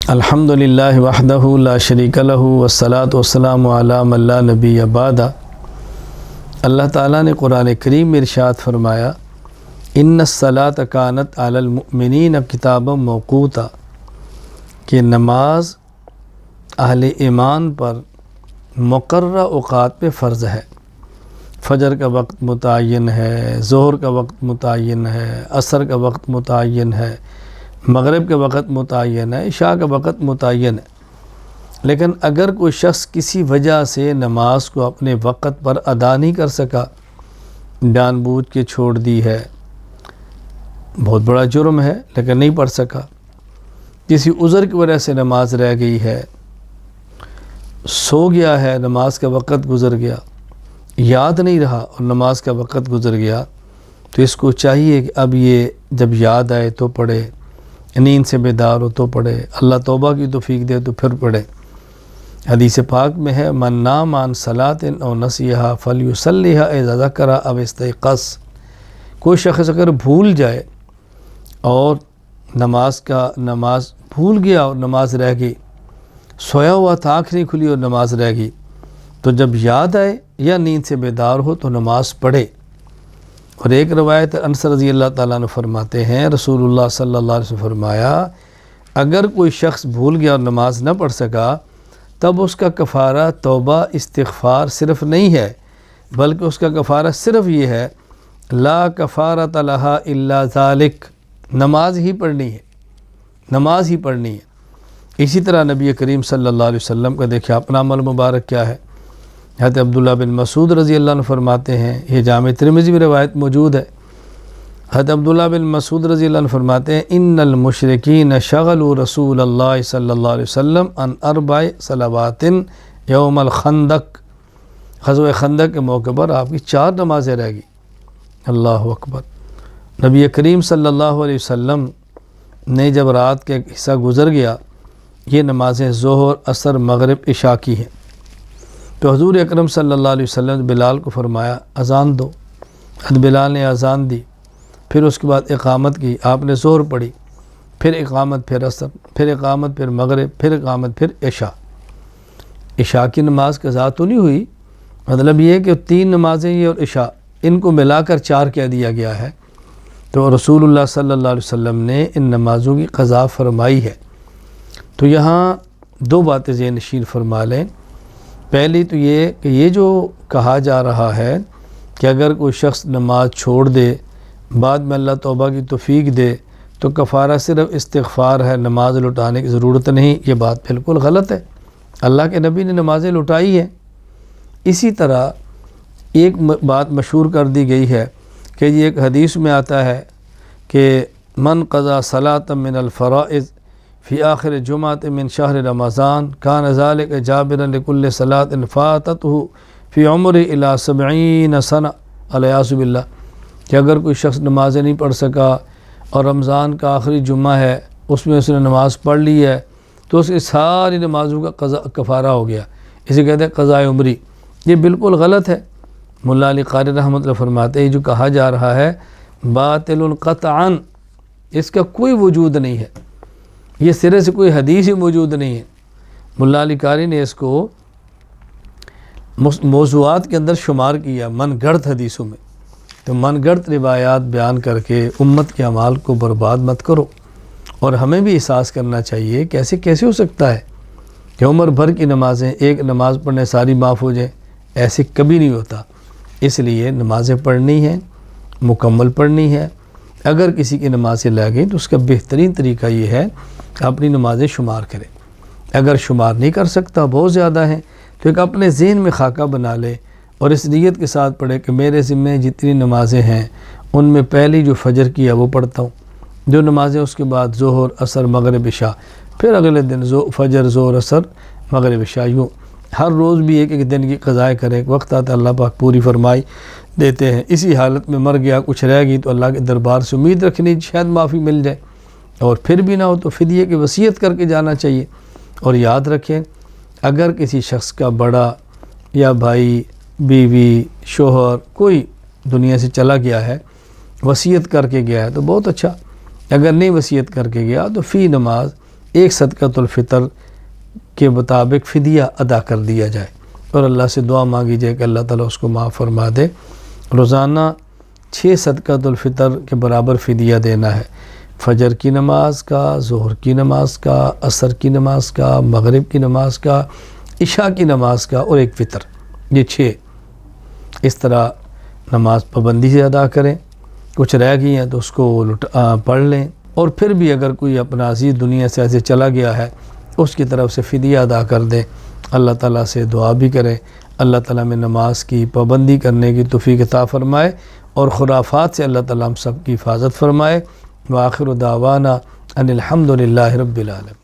الحمدللہ وحدہ لا شریک لہ والصلاۃ والسلام علی من لا نبی بعد۔ اللہ تعالیٰ نے قرآن کریم میں ارشاد فرمایا ان الصلاۃ کانت علی المؤمنین کتابا موقوتا، کہ نماز اہل ایمان پر مقررہ اوقات پہ فرض ہے۔ فجر کا وقت متعین ہے، ظہر کا وقت متعین ہے، عصر کا وقت متعین ہے، مغرب کا وقت متعین ہے، عشاء کا وقت متعین ہے۔ لیکن اگر کوئی شخص کسی وجہ سے نماز کو اپنے وقت پر ادا نہیں کر سکا، جان بوجھ کے چھوڑ دی ہے، بہت بڑا جرم ہے، لیکن نہیں پڑھ سکا، کسی عذر کی وجہ سے نماز رہ گئی ہے، سو گیا ہے، نماز کا وقت گزر گیا، یاد نہیں رہا اور نماز کا وقت گزر گیا، تو اس کو چاہیے کہ اب یہ جب یاد آئے تو پڑھے، نیند سے بیدار ہو تو پڑھے، اللہ توبہ کی توفیق دے تو پھر پڑھے۔ حدیث پاک میں ہے من نام عن صلاۃ او نسیھا فلیصلیھا اذا ذکر او استیقظ، کوئی شخص اگر بھول جائے اور نماز بھول گیا اور نماز رہ گئی، سویا ہوا تھا، آنکھ نہیں کھلی اور نماز رہ گئی، تو جب یاد آئے یا نیند سے بیدار ہو تو نماز پڑھے۔ اور ایک روایت انس رضی اللہ تعالیٰ عنہ فرماتے ہیں رسول اللہ صلی اللہ علیہ وسلم فرمایا اگر کوئی شخص بھول گیا اور نماز نہ پڑھ سکا تب اس کا کفارہ توبہ استغفار صرف نہیں ہے، بلکہ اس کا کفارہ صرف یہ ہے لا کفارۃ لہا الا ذالک، نماز ہی پڑھنی ہے، نماز ہی پڑھنی ہے۔ اسی طرح نبی کریم صلی اللہ علیہ وسلم کا دیکھیں اپنا عمل مبارک کیا ہے۔ حضرت عبداللہ بن مسعود رضی اللہ عنہ فرماتے ہیں، یہ جامع ترمذی میں روایت موجود ہے، حضرت عبداللہ بن مسعود رضی اللہ عنہ فرماتے ہیں ان المشرکین شغلوا رسول اللہ صلی اللہ علیہ وسلم عن 4 صلوات یوم الخندق، غزوہ خندق کے موقع پر آپ کی 4 نمازیں رہ گئی۔ اللہ اکبر۔ نبی کریم صلی اللہ علیہ وسلم نے جب رات کا حصہ گزر گیا، یہ نمازیں ظہر، عصر، مغرب، عشاء کی ہیں، تو حضور اکرم صلی اللہ علیہ وسلم نے بلال کو فرمایا اذان دو، حضرت بلال نے اذان دی، پھر اس کے بعد اقامت کی، آپ نے ظہر پڑھی، پھر اقامت، پھر عصر، پھر اقامت، پھر مغرب، پھر اقامت، پھر عشاء۔ عشاء کی نماز قضا تو نہیں ہوئی، مطلب یہ کہ 3 نمازیں یہ اور عشاء، ان کو ملا کر 4 کہہ دیا گیا ہے، تو رسول اللہ صلی اللہ علیہ وسلم نے ان نمازوں کی قضا فرمائی ہے۔ تو یہاں 2 باتیں ذہن نشین فرما لیں۔ پہلی تو یہ کہ یہ جو کہا جا رہا ہے کہ اگر کوئی شخص نماز چھوڑ دے بعد میں اللہ توبہ کی توفیق دے تو کفارہ صرف استغفار ہے، نماز لٹانے کی ضرورت نہیں، یہ بات بالکل غلط ہے۔ اللہ کے نبی نے نمازیں لٹائی ہیں۔ اسی طرح ایک بات مشہور کر دی گئی ہے کہ یہ ایک حدیث میں آتا ہے کہ من قضا صلاۃ من الفرائض فی آخر جمعۃ من شہر رمضان کان ذلک جابرا لکل صلاۃ فاتتہ فی عمر الی 70 سنہ، الیاذ باللہ، کہ اگر کوئی شخص نمازیں نہیں پڑھ سکا اور رمضان کا آخری جمعہ ہے اس میں اس نے نماز پڑھ لی ہے تو اس کی ساری نمازوں کا کفارہ ہو گیا، اسے کہتے ہیں قضاء عمری۔ یہ بالکل غلط ہے۔ مولا علی قاری رحمۃ اللہ فرماتے ہیں یہ جو کہا جا رہا ہے باطل قطعا، اس کا کوئی وجود نہیں ہے، یہ سرے سے کوئی حدیث ہی موجود نہیں ہے۔ مولا علی قاری نے اس کو موضوعات کے اندر شمار کیا، من گڑت حدیثوں میں، تو من گڑت روایات بیان کر کے امت کے اعمال کو برباد مت کرو۔ اور ہمیں بھی احساس کرنا چاہیے کہ کیسے ہو سکتا ہے کہ عمر بھر کی نمازیں ایک نماز پڑھنے ساری معاف ہو جائیں، ایسے کبھی نہیں ہوتا۔ اس لیے نمازیں پڑھنی ہیں، مکمل پڑھنی ہے۔ اگر کسی کی نمازیں لگ گئیں تو اس کا بہترین طریقہ یہ ہے کہ اپنی نمازیں شمار کرے۔ اگر شمار نہیں کر سکتا، بہت زیادہ ہیں، تو ایک اپنے ذہن میں خاکہ بنا لے اور اس نیت کے ساتھ پڑھے کہ میرے ذمہ جتنی نمازیں ہیں ان میں پہلی جو فجر کی ہے وہ پڑھتا ہوں، جو نمازیں اس کے بعد ظہر، عصر، مغرب، عشاء، پھر اگلے دن فجر، ظہر، عصر، مغرب، عشاء، یوں ہر روز بھی ایک دن کی قضاء کرے۔ ایک وقت آتا ہے اللہ پاک پوری فرمائی دیتے ہیں، اسی حالت میں مر گیا، کچھ رہ گئی تو اللہ کے دربار سے امید رکھنی شاید معافی مل جائے، اور پھر بھی نہ ہو تو فدیے کی وصیت کر کے جانا چاہیے۔ اور یاد رکھیں اگر کسی شخص کا بڑا یا بھائی، بیوی، شوہر کوئی دنیا سے چلا گیا ہے، وصیت کر کے گیا ہے تو بہت اچھا، اگر نہیں وصیت کر کے گیا تو فی نماز ایک صدقۃ الفطر کے مطابق فدیہ ادا کر دیا جائے اور اللہ سے دعا مانگی جائے کہ اللہ تعالیٰ اس کو معاف فرما دے۔ روزانہ 6 صدقۃ الفطر کے برابر فدیہ دینا ہے، فجر کی نماز کا، ظہر کی نماز کا، عصر کی نماز کا، مغرب کی نماز کا، عشاء کی نماز کا اور ایک فطر، یہ 6۔ اس طرح نماز پابندی سے ادا کریں، کچھ رہ گئی ہیں تو اس کو پڑھ لیں، اور پھر بھی اگر کوئی اپنا عزیز دنیا سے ایسے چلا گیا ہے اس کی طرف سے فدیہ ادا کر دیں، اللہ تعالیٰ سے دعا بھی کریں، اللہ تعالیٰ میں نماز کی پابندی کرنے کی توفیق عطا فرمائے اور خرافات سے اللہ تعالیٰ ہم سب کی حفاظت فرمائے۔ وآخر دعوانا ان الحمد للہ رب العالمین۔